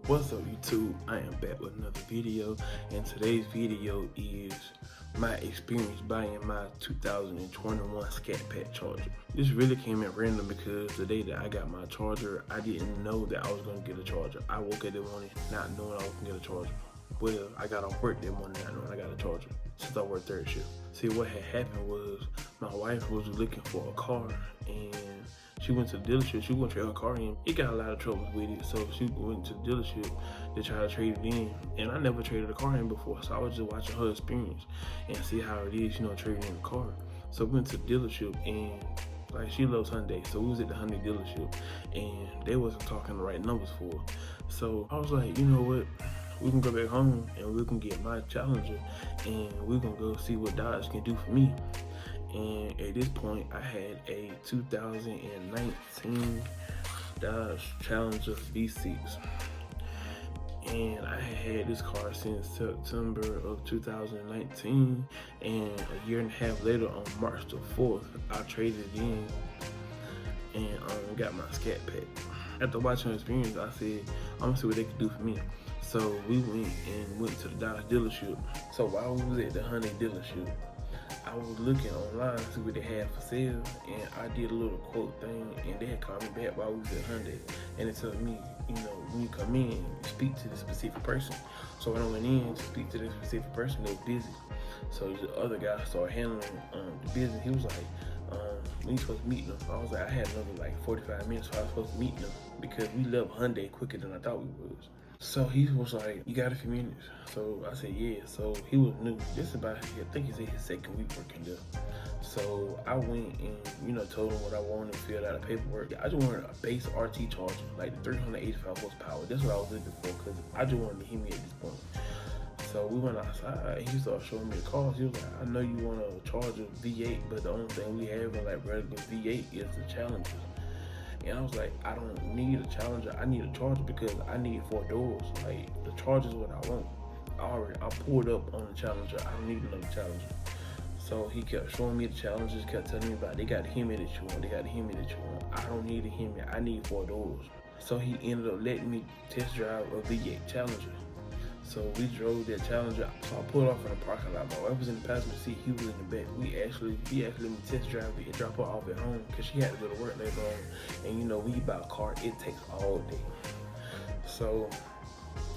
What's up YouTube? I am back with another video, and today's video is my experience buying my 2021 Scat Pack charger. This really came in random because the day that I got my charger, I didn't know that I was going to get a charger. I woke up that morning not knowing I was going to get a charger. Well, I got off work that morning not knowing I got a charger since I worked third shift. See, what had happened was my wife was looking for a car, and she went to the dealership. She was gonna trade her car in. It got a lot of troubles with it, so she went to the dealership to try to trade it in. And I never traded a car in before, so I was just watching her experience and see how it is, trading in a car. So we went to the dealership, and like, she loves Hyundai, so we was at the Hyundai dealership, and they wasn't talking the right numbers for her. So I was like, you know what? We can go back home and we can get my Challenger, and we can go see what Dodge can do for me. And at this point, I had a 2019 Dodge Challenger V6. And I had this car since September of 2019. And a year and a half later, on March the 4th, I traded it in and got my Scat Pack. After watching the experience, I said, I'm gonna see what they can do for me. So we went to the Dodge dealership. So while we was at the Hyundai dealership, I was looking online to see what they had for sale, and I did a little quote thing, and they had called me back while we was at Hyundai, and it told me, when you come in, speak to the specific person. So when I went in to speak to the specific person, they were busy. So the other guy started handling the business. He was like, when you supposed to meet them? I was like, I had another like 45 minutes, so I was supposed to meet them because we left Hyundai quicker than I thought we was. So he was like, you got a few minutes? So I said, yeah. So he was new, just about, I think he said his second week working there. So I went and, told him what I wanted, filled out the paperwork. I just wanted a base RT charger, like the 385 horsepower. That's what I was looking for, because I just wanted to hear me at this point. So we went outside, and he started showing me the cars. He was like, I know you want a Charger V8, but the only thing we have in like regular V8 is the Challenger. And I was like, I don't need a Challenger, I need a Charger because I need 4 doors. Like, the Charger is what I want. I pulled up on the Challenger, I don't need another Challenger. So he kept showing me the Challengers, kept telling me about, they got the Hemi that you want, they got the Hemi that you want. I don't need a Hemi, I need 4 doors. So he ended up letting me test drive a V8 Challenger. So we drove that Challenger. So I pulled off in the parking lot. My wife was in the passenger seat, he was in the back. He actually let me test drive it and drop her off at home because she had to go to work later on. And when you buy a car, it takes all day. So,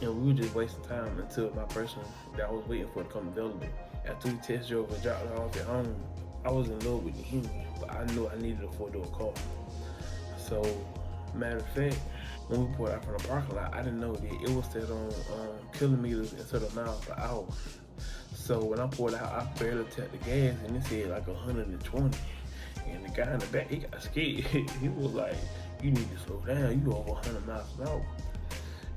we were just wasting time until my person that I was waiting for to come available. After we test drove and dropped her off at home, I was in love with the Hemi, but I knew I needed a 4-door car. So, matter of fact, when we pulled out from the parking lot, I didn't know that it was set on kilometers instead of miles per hour. So when I pulled out, I barely tapped the gas, and it said like 120. And the guy in the back, he got scared. He was like, you need to slow down, you over 100 miles an hour.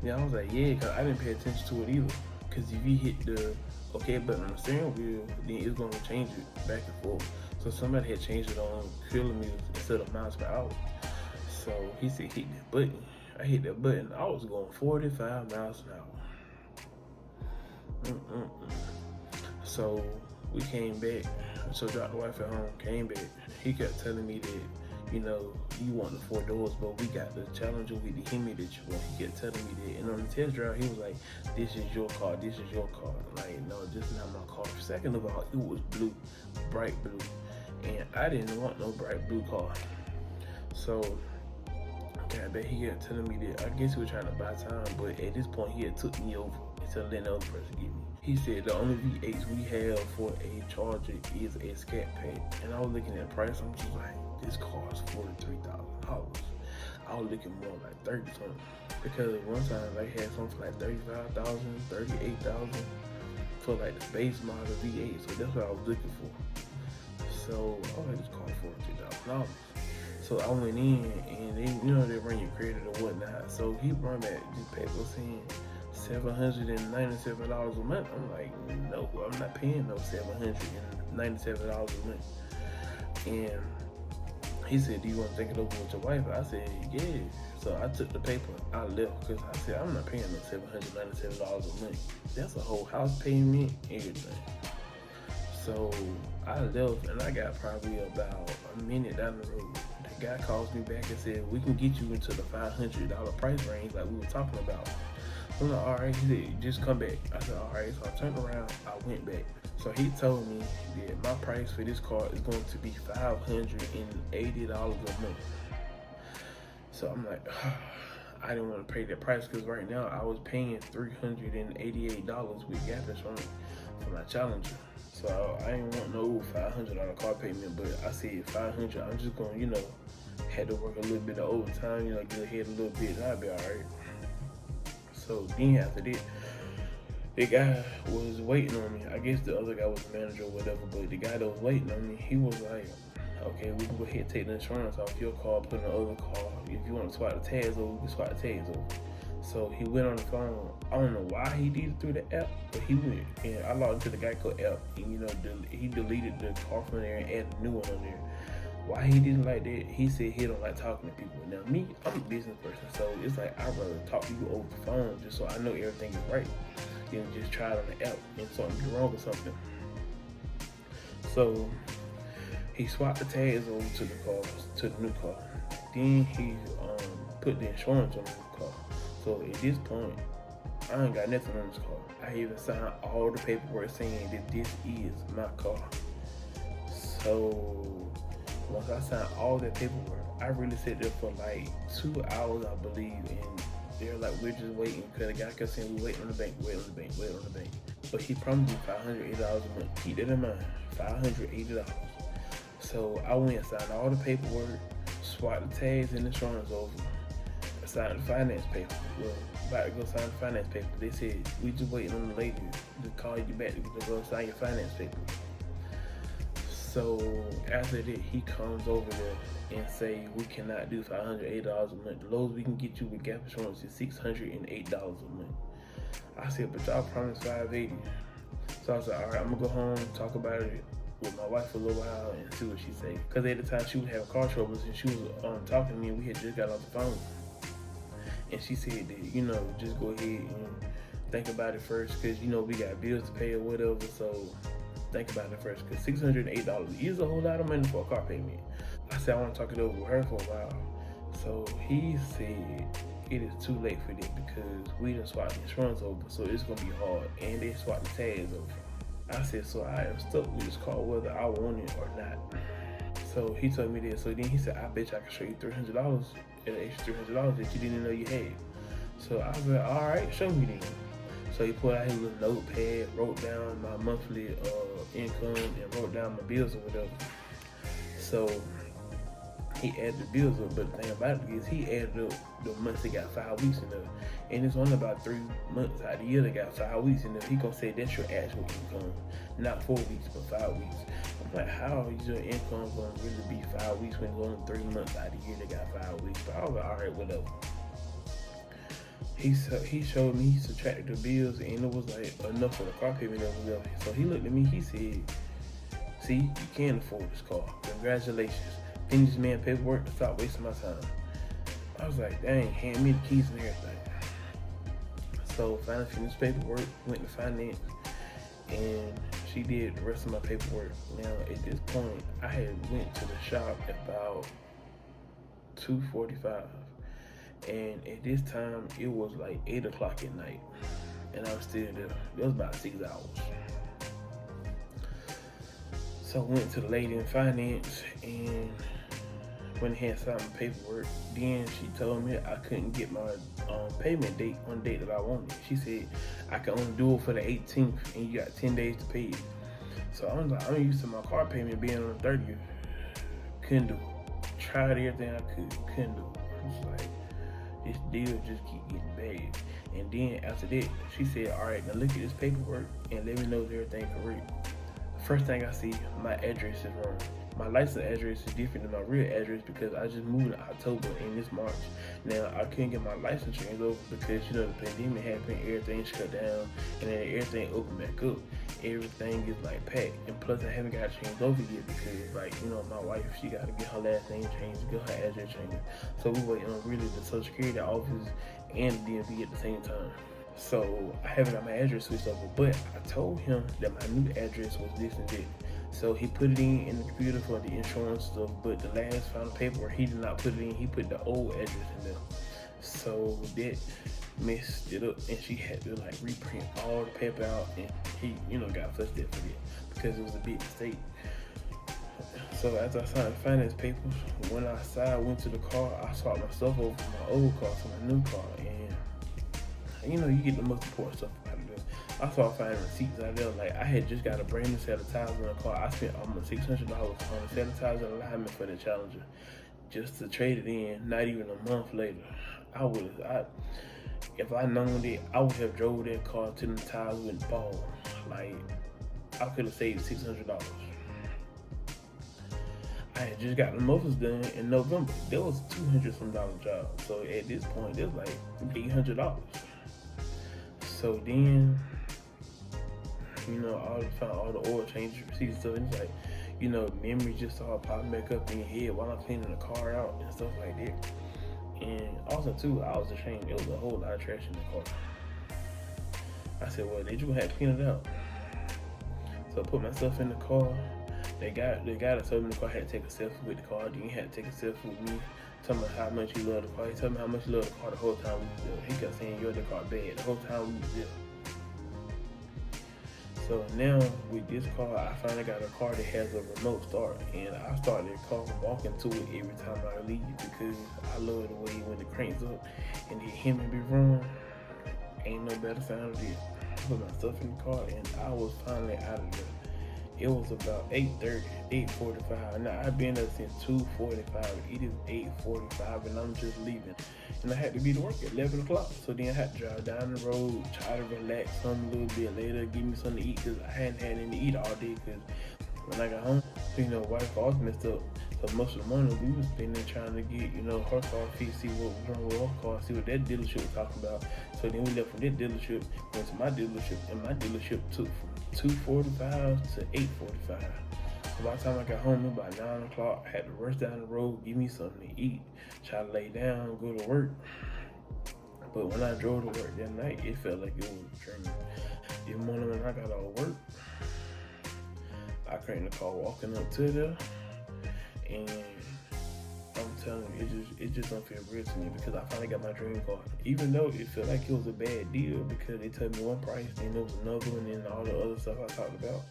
I was like, yeah, because I didn't pay attention to it either. Because if you hit the OK button on the steering wheel, then it's going to change it back and forth. So somebody had changed it on kilometers instead of miles per hour. So he said, hit that button. I hit that button, I was going 45 miles an hour. So we came back, so dropped the wife at home, came back. He kept telling me that, you want the 4 doors, but we got the Challenger with the Hemi that you want. He kept telling me that. And on the test drive, he was like, this is your car, this is your car. Like, no, this is not my car. Second of all, it was blue, bright blue. And I didn't want no bright blue car. So I bet he kept telling me that I guess he was trying to buy time, but at this point he had took me over instead of letting the other person get me. He said the only V8s we have for a Charger is a Scat Pack. And I was looking at the price, I'm just like, this car is $43,000. I was looking more like 30 something. Because one time they had something for like 35,000, 38,000 for like the base model V8. So that's what I was looking for. So I was like, this car is $43,000. So I went in, and they run your credit or whatnot. So he brought back this paper saying $797 a month. I'm like, no, I'm not paying no $797 a month. And he said, do you want to think it over with your wife? I said, yeah. So I took the paper, I left, because I said, I'm not paying no $797 a month. That's a whole house payment, everything. So I left, and I got probably about a minute down the road. The guy calls me back and said, we can get you into the $500 price range like we were talking about. I'm like, all right. He said, just come back. I said, all right. So I turned around. I went back. So he told me that my price for this car is going to be $580 a month. So I'm like, I didn't want to pay that price because right now I was paying $388 with gap insurance for my Challenger. So I ain't want no $500 car payment, but I said 500. I'm just gonna, had to work a little bit of overtime, get ahead a little bit, and I'll be all right. So then after that, the guy was waiting on me. I guess the other guy was the manager or whatever, but the guy that was waiting on me, he was like, okay, we can go ahead and take the insurance off your car, put in the other car. If you want to swap the tags over, we can swap the tags over. So he went on the phone. I don't know why he did it through the app, but he went and I logged into the Geico app, and he deleted the car from there and added a new one on there. Why he did it like that? He said he don't like talking to people. Now me, I'm a business person, so it's like I'd rather talk to you over the phone just so I know everything is right than just try it on the app and something be wrong or something. So he swapped the tags over to the new car. Then he put the insurance on the new car. So at this point, I ain't got nothing on this car. I even signed all the paperwork saying that this is my car. So once I signed all that paperwork, I really sat there for like 2 hours, I believe, and they're like, we're just waiting, because the guy kept saying, we waiting on the bank, wait on the bank, wait on the bank. But he promised me $580 a month. Keep that in mind, $580. So I went and signed all the paperwork, swapped the tags and insurance over, signed the finance paper. Well, about to go sign the finance paper. They said, we just waiting on the lady to call you back to go sign your finance paper. So after that, he comes over there and say, we cannot do $580 a month. The lowest we can get you with gap insurance is $608 a month. I said, but y'all promised $580. So I said, all right, I'm gonna go home, talk about it with my wife for a little while and see what she say. Cause at the time she was having car troubles and she was talking to me and we had just got off the phone. And she said that, just go ahead and think about it first, cause we got bills to pay or whatever, so think about it first, cause $608 is a whole lot of money for a car payment. I said I want to talk it over with her for a while. So he said it is too late for that because we done swapped the insurance over, so it's gonna be hard, and they swapped the tags over. I said, so I am stuck with this car whether I want it or not. So he told me that. So then he said, I bet you I can show you $300, an extra $300 that you didn't know you had. So I was like, all right, show me then. So he pulled out his little notepad, wrote down my monthly income, and wrote down my bills or whatever. So he added the bills up, but the thing about it is he added up the months that got 5 weeks in there. And it's only about 3 months out of the year that got 5 weeks in there. He gonna say that's your actual income, not 4 weeks, but 5 weeks. I'm like, how is your income gonna really be 5 weeks when it's only 3 months out of the year that got 5 weeks? But I was like, all right, whatever. He showed me, he subtracted the bills, and it was like enough for the car payment or whatever. So he looked at me, he said, see, you can afford this car. Congratulations. Finish this man paperwork and stop wasting my time. I was like, dang, hand me the keys and everything. So finally finished paperwork, went to finance, and she did the rest of my paperwork. Now at this point, I had went to the shop about 2:45. And at this time, it was like 8 o'clock at night. And I was still there. It was about 6 hours. So I went to the lady in finance and went ahead and signed my paperwork. Then she told me I couldn't get my payment date on the date that I wanted. She said I could only do it for the 18th and you got 10 days to pay it. So I was like, I'm used to my car payment being on the 30th. Couldn't do it. Tried everything I could. Couldn't do it. I was like, this deal just keep getting bad. And then after that, she said, all right, now look at this paperwork and let me know if everything's correct. First thing I see, my address is wrong. My license address is different than my real address because I just moved in October and this March. Now, I couldn't get my license changed over because, the pandemic happened, everything shut down, and then everything opened back up. Everything is like packed. And plus, I haven't got changed over yet because, my wife, she got to get her last name changed, get her address changed. So we waiting on really the Social Security office and the DMV at the same time. So I haven't got my address switched over, but I told him that my new address was this and that. So he put it in the computer for the insurance stuff, but the last final paperwork, he did not put it in. He put the old address in there. So that messed it up, and she had to like reprint all the paper out, and he, got fussed at for that because it was a big mistake. So after I signed the finance papers, went outside, went to the car, I swapped my stuff over from my old car to my new car, and you get the most important stuff out of there. I started finding receipts out there. Like, I had just got a brand new set of tires on the car. I spent almost $600 on a set of tires and alignment for the Challenger, just to trade it in. Not even a month later, if I known that, I would have drove that car till the tires went bald. Like, I could have saved $600. I had just got the motors done in November. There was $200 some job. So at this point, there's like $800. So then, I found all the oil changes, receipts, stuff. And it's like, memories just started popping back up in your head while I'm cleaning the car out and stuff like that. And also too, I was ashamed. There was a whole lot of trash in the car. I said, well, they just gonna have to clean it out. So I put my stuff in the car. The guy that sold me the car had to take a selfie with the car. Then he had to take a selfie with me, telling me how much he loved the car. He told me how much he loved the car the whole time we was there. He kept saying, "You're the car bad," the whole time we was there. So now with this car, I finally got a car that has a remote start, and I started the car walking to it every time I leave because I love the way when the crank's up and the hemming be wrong. Ain't no better sound than it. I put my stuff in the car, and I was finally out of there. It was about 8:30, 8:45. Now I've been there since 2:45. It is 8:45 and I'm just leaving. And I had to be to work at 11 o'clock. So then I had to drive down the road, try to relax some a little bit later, give me something to eat because I hadn't had anything to eat all day because when I got home, wife car was messed up. So most of the morning we was spending trying to get, her car fixed, see what was wrong with her car, see what that dealership was talking about. So then we left from that dealership, went to my dealership, and my dealership took from 2:45 to 8:45. So by the time I got home, it was about 9 o'clock. I had to rush down the road, give me something to eat, try to lay down, go to work. But when I drove to work that night, it felt like it was a dream. This morning when I got out of work, I cranked the car walking up to there, and I'm telling you, it just don't feel real to me because I finally got my dream car. Even though it felt like it was a bad deal because they told me one price, then there was another one, and all the other stuff I talked about,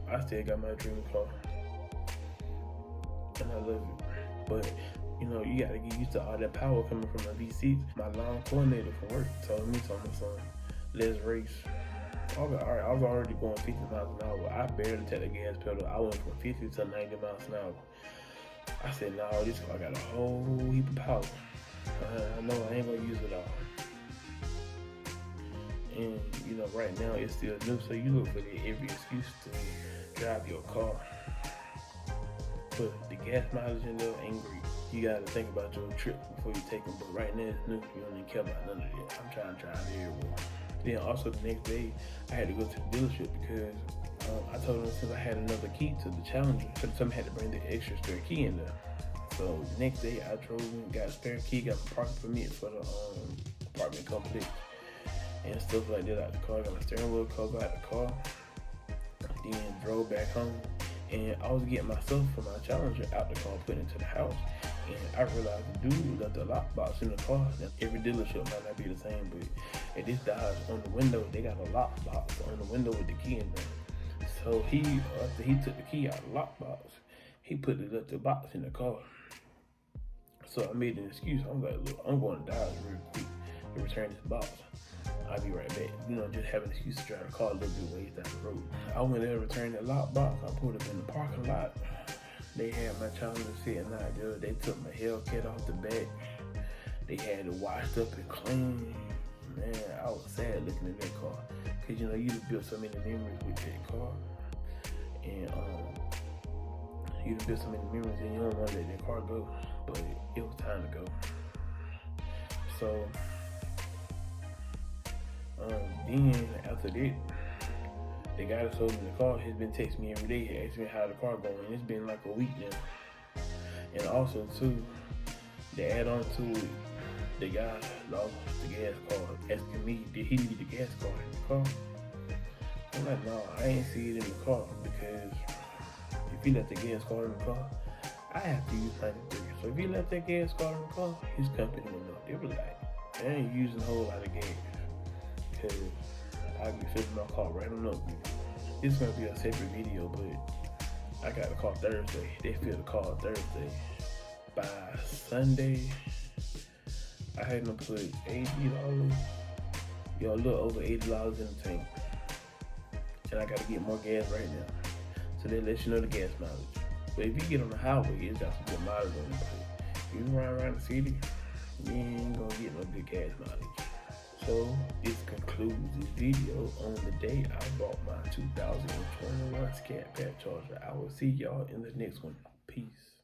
I still got my dream car, and I love it. But you gotta get used to all that power coming from my V6. My line coordinator from work told me, son, let's race. I was already going 50 miles an hour. I barely touched the gas pedal. I went from 50 to 90 miles an hour. I said, no, this car got a whole heap of power. I know I ain't gonna use it all. And right now it's still new, so you look for every excuse to drive your car. But the gas mileage in there ain't great. You gotta think about your trip before you take them. But right now it's new. You don't even care about none of that. I'm trying to drive everywhere. Then also the next day, I had to go to the dealership because I told them since I had another key to the Challenger, somebody had to bring the extra spare key in there. So the next day I drove and got a spare key, got my parking permit for the apartment complex and stuff like that out the car. Got my steering wheel cover out the car. Then drove back home, and I was getting my stuff from my Challenger out the car, put it into the house. And I realized the dude left the lockbox in the car. Now, every dealership might not be the same, but at this Dodge, on the window, they got a lockbox on the window with the key in there. So after he took the key out of the lockbox, he put the box in the car. So I made an excuse. I'm like, look, I'm going to Dodge real quick to return this box. I'll be right back. Just have an excuse to drive the car a little bit ways down the road. I went there to return that lockbox. I put it in the parking lot. They had my Challenger sitting out there. They took my Hellcat off the back. They had it washed up and clean. Man, I was sad looking at that car. Cause you just built so many memories with that car. And you done built so many memories and you don't want to let that car go. But it was time to go. So then after that, the guy that sold me the car has been texting me every day. He asked me how the car going. It's been like a week now. And also too, to add on to it, the guy lost the gas card, asking me, did he leave the gas card in the car? I'm like, no, I ain't see it in the car because if he left the gas card in the car, I have to use 93. So if he left that gas card in the car, his company will know. They were like, I ain't using a whole lot of gas because I'll be filling my car right on up. It's gonna be a separate video, but I got the car Thursday. They fill the car Thursday. By Sunday, I had to put $80, a little over $80 in the tank. And I gotta get more gas right now. So they let you know the gas mileage. But if you get on the highway, it's got some good mileage on it. But if you run around the city, you ain't gonna get no good gas mileage. So this concludes this video on the day I bought my 2021 Scat Charger. I will see y'all in the next one. Peace.